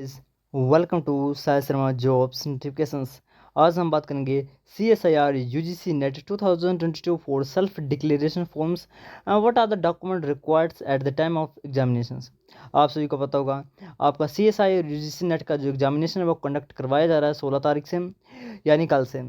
Welcome to Sai Sharma jobs notifications. आज हम बात करेंगे CSIR UGC NET 2022 for self declaration forms. What are the document required at the time of examinations. आप सभी को पता होगा आपका CSIR UGC नेट का जो एग्जामिनेशन है वो कंडक्ट करवाया जा रहा है 16 तारीख से, यानी कल से।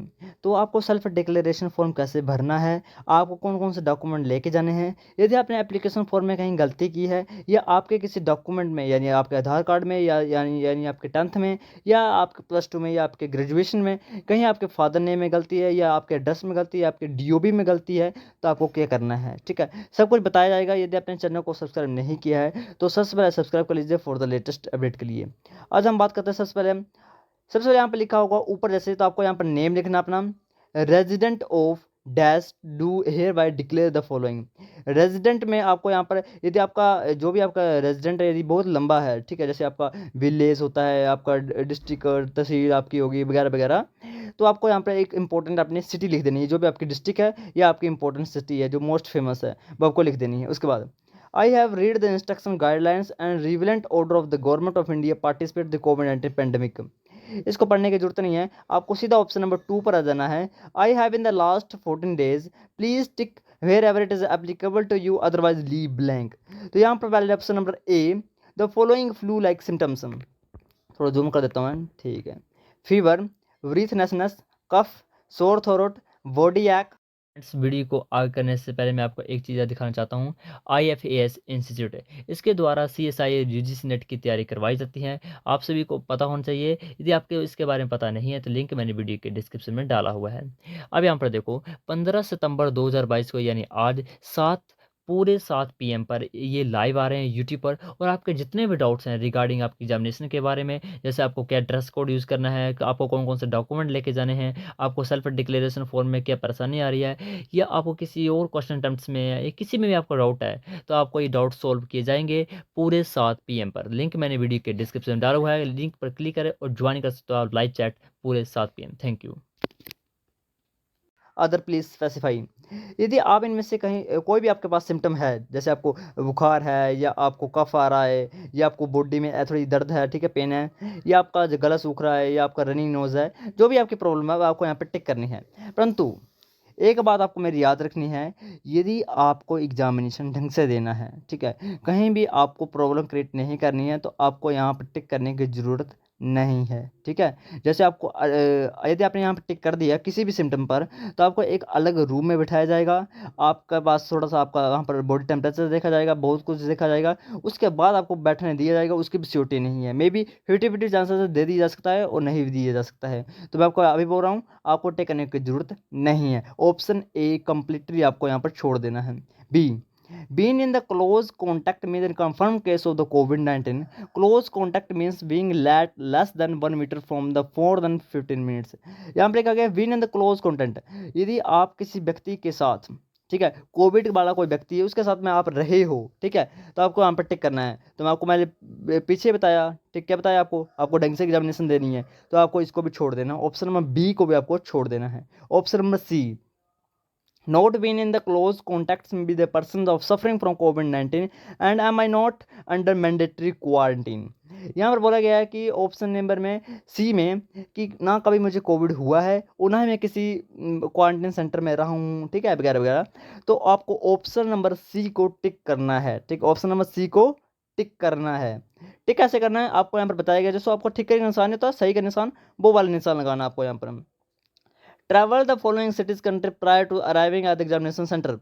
तो आपको सेल्फ डिक्लेरेशन फॉर्म कैसे भरना है, आपको कौन कौन से डॉक्यूमेंट लेके जाने हैं, यदि आपने एप्लीकेशन फॉर्म में कहीं गलती की है या आपके किसी डॉक्यूमेंट में यानी आपके आधार कार्ड में या यानी आपके 10th में या आपके +2 में या आपके ग्रेजुएशन में कहीं आपके फादर नेम में गलती है या आपके एड्रेस में गलती है, आपके DOB में गलती है, तो आपको क्या करना है। ठीक है, सब कुछ बताया जाएगा। यदि आपने चैनल को सब्सक्राइब नहीं किया है तो सबसे पहले सब्सक्राइब कर लीजिए फॉर द लेटेस्ट अपडेट के लिए। आज हम बात करते हैं सबसे पहले यहाँ पर लिखा होगा ऊपर जैसे, तो आपको यहाँ पर नेम लिखना अपना, resident of dash do hereby declare the following. Resident में आपको यहाँ पर यदि आपका जो भी आपका रेजिडेंट है यदि बहुत लंबा है, ठीक है, जैसे आपका विलेज होता है, आपका डिस्ट्रिक्ट और तहसील आपकी होगी वगैरह वगैरह, तो आपको यहाँ पर एक इंपॉर्टेंट अपनी सिटी लिख देनी है, जो भी आपकी डिस्ट्रिक्ट है या आपकी इंपॉर्टेंट सिटी है जो मोस्ट फेमस है वो आपको लिख देनी है। उसके बाद I have read the instruction guidelines and relevant order of the government of India participate the covid pandemic. इसको पढ़ने की जरूरत नहीं है, आपको सीधा ऑप्शन नंबर 2 पर आ जाना है। I have in the last 14 days please tick wherever it is applicable to you otherwise leave blank. तो यहाँ पर पहले option number A, the following flu like symptoms. थोड़ा जूम कर देता हूँ मैं, ठीक है। फीवर, ब्रीथनेसनेस, कफ, सोर थ्रोट, बॉडी एक। इस वीडियो को आगे करने से पहले मैं आपको एक चीज़ दिखाना चाहता हूँ। IFAS इंस्टीट्यूट है, इसके द्वारा CSI UGC नेट की तैयारी करवाई जाती है। आप सभी को पता होना चाहिए। यदि आपके इसके बारे में पता नहीं है तो लिंक मैंने वीडियो के डिस्क्रिप्शन में डाला हुआ है। अब यहाँ पर देखो, 15 सितंबर 2022 को यानी आज पूरे 7 PM पर ये लाइव आ रहे हैं यूट्यूब पर। और आपके जितने भी डाउट्स हैं रिगार्डिंग आपकी एग्जामिनेशन के बारे में, जैसे आपको क्या ड्रेस कोड यूज़ करना है, आपको कौन कौन से डॉक्यूमेंट लेके जाने हैं, आपको सेल्फ डिक्लेरेशन फॉर्म में क्या परेशानी आ रही है, या आपको किसी और क्वेश्चन अटेम्प्ट्स में या किसी में भी आपको डाउट है, तो आपको ये डाउट सॉल्व किए जाएंगे पूरे 7 PM पर। लिंक मैंने वीडियो के डिस्क्रिप्शन में डाला हुआ है, लिंक पर क्लिक करें और ज्वाइन कर सकते हो आप लाइव चैट पूरे 7 PM। Thank you. Other please specify. यदि आप इनमें से कहीं कोई भी आपके पास सिम्टम है, जैसे आपको बुखार है या आपको कफ आ रहा है या आपको बॉडी में थोड़ी दर्द है, ठीक है, पेन है, या आपका जो गला सूख रहा है या आपका रनिंग नोज है, जो भी आपकी प्रॉब्लम है वो आपको यहाँ पर टिक करनी है। परंतु एक बात आपको मेरी याद रखनी है, यदि आपको एग्जामिनेशन ढंग से देना है, ठीक है, कहीं भी आपको प्रॉब्लम क्रिएट नहीं करनी है, तो आपको यहाँ पर टिक करने की ज़रूरत नहीं है। ठीक है, जैसे आपको यदि आपने यहाँ पर टिक कर दिया किसी भी सिम्टम पर, तो आपको एक अलग रूम में बिठाया जाएगा। आपके पास थोड़ा सा आपका वहाँ पर बॉडी टेम्परेचर देखा जाएगा, बहुत कुछ देखा जाएगा। उसके बाद आपको बैठने दिया जाएगा, उसकी भी सिक्योरिटी नहीं है। मे बी 50-50 चांसेस दे दी जा सकता है और नहीं भी दिया जा सकता है। तो मैं आपको अभी बोल रहा हूँ, आपको टिक करने की जरूरत नहीं है। ऑप्शन ए कंप्लीटली आपको यहाँ पर छोड़ देना है। B, being in the close contact means in confirmed case of the COVID-19, close contact means being less than 1 meter from the more than 15 minutes। यहाँ पर लिखा गया being in the close contact, यदि आप किसी व्यक्ति के साथ, ठीक है, कोविड वाला कोई व्यक्ति है उसके साथ में आप रहे हो, ठीक है, तो आपको यहाँ पर टिक करना है। तो मैं आपको मैंने पीछे बताया, ठीक, क्या बताया आपको ढंग से एग्जामिनेशन देनी है, तो आपको इसको भी छोड़ देना। ऑप्शन नंबर बी को भी आपको छोड़ देना है। Option number C, not been in the close contacts with the persons of suffering from COVID-19 and am I not under mandatory quarantine। यहाँ पर बोला गया है कि ऑप्शन नंबर में सी में कि ना कभी मुझे कोविड हुआ है और ना ही मैं किसी क्वारंटाइन सेंटर में रहा हूँ, ठीक है, वगैरह वगैरह। तो आपको ऑप्शन नंबर सी को टिक करना है। ठीक, ऑप्शन नंबर सी को टिक करना है। टिक कैसे करना है आपको यहाँ पर बताया गया। जैसे आपको ठीक का निशान होता है, सही का निशान, वो वाला निशान लगाना आपको यहाँ पर। Travel the following cities country prior to arriving at the examination centre.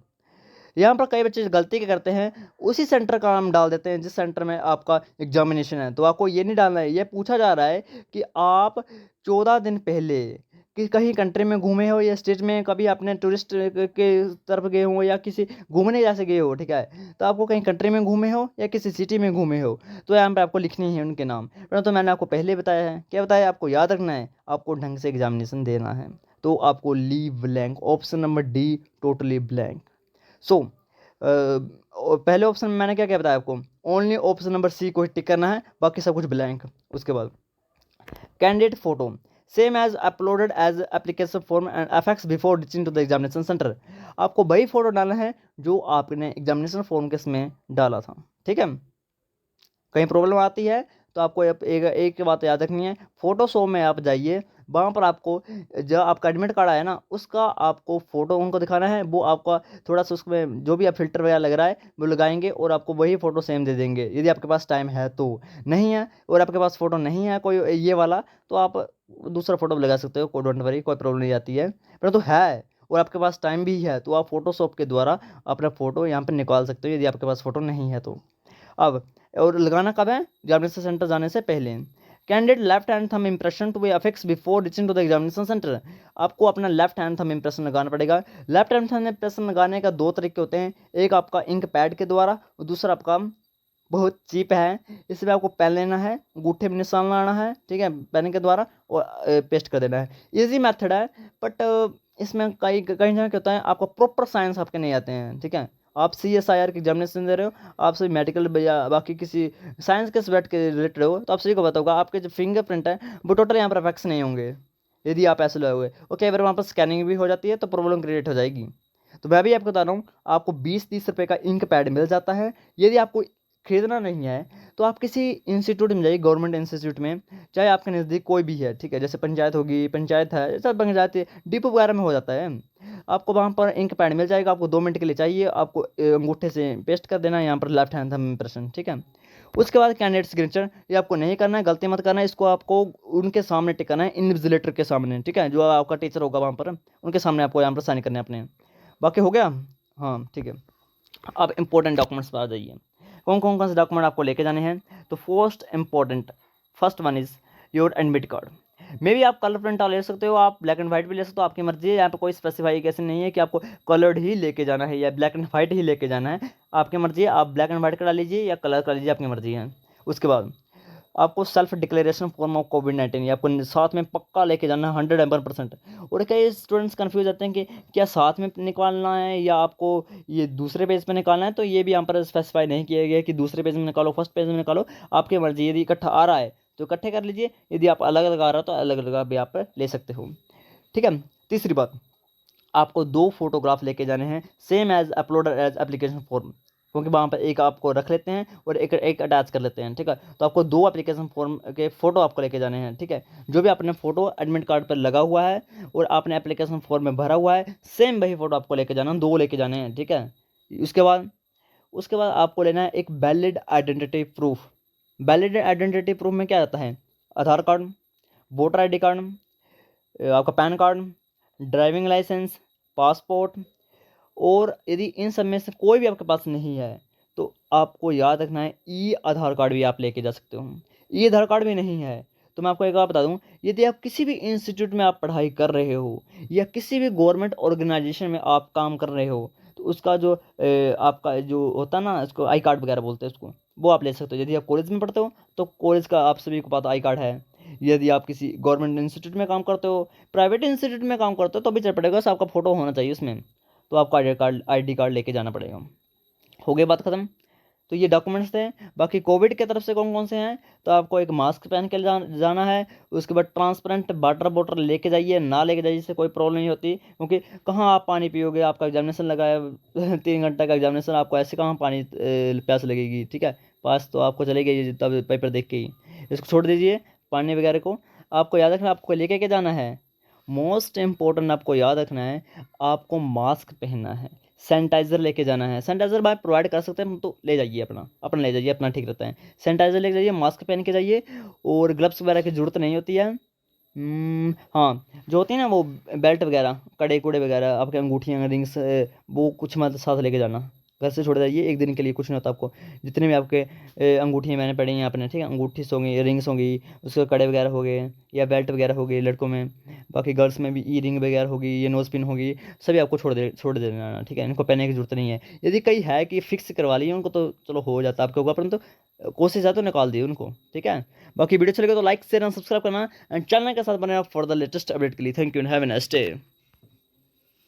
यहाँ पर कई बच्चे गलती क्या करते हैं, उसी सेंटर का नाम डाल देते हैं जिस सेंटर में आपका एग्जामिनेशन है। तो आपको ये नहीं डालना है। ये पूछा जा रहा है कि आप 14 दिन पहले कि कहीं कंट्री में घूमे हो या स्टेट में कभी अपने टूरिस्ट के तरफ गए हो या किसी घूमने जैसे गए हो, ठीक है, तो आपको कहीं कंट्री में घूमे हो या किसी सिटी में घूमे हो, तो यहाँ पर आपको लिखनी है उनके नाम। परंतु मैंने आपको पहले बताया है, क्या बताया, आपको याद रखना है, आपको ढंग से एग्जामिनेशन देना है। तो आपको leave blank, option number D totally blank. So पहले ऑप्शन में मैंने क्या क्या बताया आपको, ओनली ऑप्शन नंबर सी को ही टिक करना है, बाकी सब कुछ ब्लैंक। उसके बाद candidate photo same as uploaded as application form and effects before reaching to the examination centre. आपको वही फोटो डालना है जो आपने एग्जामिनेशन फॉर्म के इसमें डाला था। ठीक है, कहीं प्रॉब्लम आती है तो आपको एक बात याद रखनी है, फ़ोटोशॉप में आप जाइए, वहाँ पर आपको जो आपका एडमिट कार्ड आया ना, उसका आपको फ़ोटो उनको दिखाना है। वो आपका थोड़ा-सा उसमें जो भी आप फ़िल्टर वगैरह लग रहा है, वो लगाएँगे और आपको वही फ़ोटो सेम दे देंगे, यदि आपके पास टाइम है तो। नहीं है और आपके पास फ़ोटो नहीं है कोई ये वाला, तो आप दूसरा फ़ोटो भी लगा सकते हो, कोई डोंट वरी, कोई प्रॉब्लम नहीं आती है। परंतु है और आपके पास टाइम भी है, तो आप फ़ोटोशॉप के द्वारा अपना फ़ोटो यहाँ पे निकाल सकते हो, यदि आपके पास फ़ोटो नहीं है तो। अब और लगाना कब है? एग्ज़ामिनेशन सेंटर जाने से पहले। Candidate left hand thumb impression to be affix before reaching to the examination centre. आपको अपना लेफ्ट हैंड थंब इम्प्रेशन लगाना पड़ेगा। लेफ्ट हैंड थंब इम्प्रेशन लगाने का 2 तरीके होते हैं, एक आपका इंक पैड के द्वारा और दूसरा आपका बहुत चीप है। इसमें आपको पेन लेना है, अंगूठे में निशान लगाना है, ठीक है? पेन के द्वारा और पेस्ट कर देना है। ईज़ी मेथड है, बट इसमें कई कहीं जगह क्या होता है, आपको प्रॉपर साइंस आपके नहीं आते हैं, ठीक है? आप सीएसआईआर की एग्ज़ामिनेशन दे रहे हो, आप सभी मेडिकल या बाकी किसी साइंस के सब्जेक्ट के रिलेटेड हो, तो आप सभी को पता होगा आपके जो फिंगरप्रिंट है, वो टोटल यहाँ पर अफेक्ट्स नहीं होंगे, यदि आप ऐसे लोगे। और कई बार वहाँ पर स्कैनिंग भी हो जाती है, तो प्रॉब्लम क्रिएट हो जाएगी। तो मैं भी आपको बता रहा हूँ, आपको 20-30 रुपए का इंक पैड मिल जाता है। यदि आपको खरीदना नहीं है, तो आप किसी इंस्टीट्यूट में जाइए, गवर्नमेंट इंस्टीट्यूट में, चाहे आपके नज़दीक कोई भी है, ठीक है? जैसे पंचायत होगी, पंचायत है, सब पंचायत डिपो वगैरह में हो जाता है। आपको वहाँ पर इंक पैड मिल जाएगा, आपको 2 मिनट के लिए चाहिए, आपको अंगूठे से पेस्ट कर देना है यहाँ पर लेफ्ट हैंड थंब इम्प्रेशन, ठीक है? उसके बाद कैंडिडेट सिग्नेचर, ये आपको नहीं करना है, गलती मत करना है, इसको आपको उनके सामने टिकाना है, इन्विजिलेटर के सामने, ठीक है? जो आपका टीचर होगा वहाँ पर, उनके सामने आपको यहाँ पर साइन करने हैं अपने। बाकी हो गया? हाँ, ठीक है। अब इम्पोर्टेंट डॉक्यूमेंट्स पर आ जाइए। कौन से डॉक्यूमेंट आपको लेके जाने हैं? तो first one is your admit card. मे भी आप कलर प्रिंट ले सकते हो, आप ब्लैक एंड वाइट भी ले सकते हो, आपकी मर्जी है। यहाँ पे कोई स्पेसिफिकेशन नहीं है कि आपको कलर्ड ही लेके जाना है या ब्लैक एंड वाइट ही लेके जाना है, आपकी मर्जी है। आप ब्लैक एंड वाइट करा लीजिए या कलर कर लीजिए, आपकी मर्जी है। उसके बाद आपको सेल्फ डिक्लेरेशन फॉर्म ऑफ कोविड-19 ये आपको साथ में पक्का लेके जाना है 101%। और कई स्टूडेंट्स कंफ्यूज रहते हैं कि क्या साथ में निकालना है या आपको ये दूसरे पेज पे निकालना है, तो ये भी यहाँ पर स्पेसिफाई नहीं किया गया कि दूसरे पेज में निकालो, फर्स्ट पेज में निकालो, आपकी मर्जी। यदि इकट्ठा आ रहा है तो इकट्ठे कर लीजिए, यदि आप अलग अलग आ रहा हो तो अलग अलग भी आप ले सकते हो, ठीक है? तीसरी बात, आपको 2 फोटोग्राफ लेके जाने हैं, same as uploaded as application form, क्योंकि वहाँ पर एक आपको रख लेते हैं और एक अटैच कर लेते हैं, ठीक है? तो आपको 2 एप्लीकेशन फॉर्म के फ़ोटो आपको लेके जाने हैं, ठीक है? जो भी आपने फ़ोटो एडमिट कार्ड पर लगा हुआ है और आपने एप्लीकेशन फॉर्म में भरा हुआ है, सेम वही फ़ोटो आपको लेके जाना है, 2 लेके जाने हैं, ठीक है? उसके बाद उसके बाद आपको लेना है एक valid identity proof. Valid identity proof में क्या आता है? Aadhaar card, voter ID card, आपका PAN card, driving licence, passport. और यदि इन सब में से कोई भी आपके पास नहीं है, तो आपको याद रखना है ई आधार कार्ड भी आप लेके जा सकते हो। ई आधार कार्ड भी नहीं है, तो मैं आपको एक बात बता दूं, यदि आप किसी भी इंस्टीट्यूट में आप पढ़ाई कर रहे हो या किसी भी गवर्नमेंट ऑर्गेनाइजेशन में आप काम कर रहे हो, तो उसका जो आपका जो होता है ना, इसको आई कार्ड वगैरह बोलते हैं उसको, वो आप ले सकते हो। यदि आप कॉलेज में पढ़ते हो तो कॉलेज का आप सभी को पता आई कार्ड है। यदि आप किसी गवर्नमेंट इंस्टीट्यूट में काम करते हो, प्राइवेट इंस्टीट्यूट में काम करते हो, तो भी चल पड़ेगा, बस आपका फोटो होना चाहिए उसमें। तो आपको आईडी कार्ड लेके जाना पड़ेगा। हो गई बात खत्म। तो ये डॉक्यूमेंट्स थे। बाकी कोविड के तरफ से कौन कौन से हैं, तो आपको एक मास्क पहन के जाना है। उसके बाद ट्रांसपेरेंट वाटर बॉटल लेके जाइए, ना लेके जाइए, इससे कोई प्रॉब्लम नहीं होती, क्योंकि कहाँ आप पानी पियोगे, आपका एग्जामिनेशन लगा है 3 घंटा का एग्जामिनेशन, आपको ऐसे कहाँ पानी प्यास लगेगी, ठीक है? पास तो आपको चलेगी तब पेपर देख के ही। इसको छोड़ दीजिए पानी वगैरह को। आपको याद रखना आपको लेके के जाना है, मोस्ट इम्पोर्टेंट आपको याद रखना है, आपको मास्क पहनना है, सैनिटाइज़र लेके जाना है। सैनिटाइज़र भाई प्रोवाइड कर सकते हैं तो ले जाइए, अपना अपना ले जाइए, अपना ठीक रहता है। सैनिटाइज़र लेके जाइए, मास्क पहन के जाइए, और ग्लव्स वगैरह की ज़रूरत नहीं होती है। हाँ, जो होती है ना वो बेल्ट वगैरह, कड़े कूड़े वगैरह, आपके अंगूठियाँ, रिंग्स, वो कुछ मत साथ लेके जाना। घर से छोड़ जाइए, एक दिन के लिए कुछ नहीं होता आपको। जितने भी आपके अंगूठियाँ मैंने पड़ी हैं आपने, ठीक है? अंगूठी होंगी, रिंग्स होंगी, उसके कड़े वगैरह हो गए या बेल्ट वगैरह हो गई लड़कों में। बाकी गर्ल्स में भी ई रिंग वगैरह होगी, ये नोज़ पिन होगी, सभी आपको छोड़ देना, ठीक है? इनको पहनने की ज़रूरत नहीं है। यदि कई है कि फिक्स करवा लिए उनको, तो चलो हो जाता है आपके ऊपर, परंतु कोशिश है तो निकाल दिए उनको, ठीक है? बाकी वीडियो अच्छा लगे तो लाइक शेयर एंड सब्सक्राइब करना, एंड चैनल के साथ बने फॉर द लेटेस्ट अपडेट के लिए। Thank you and have a nice day.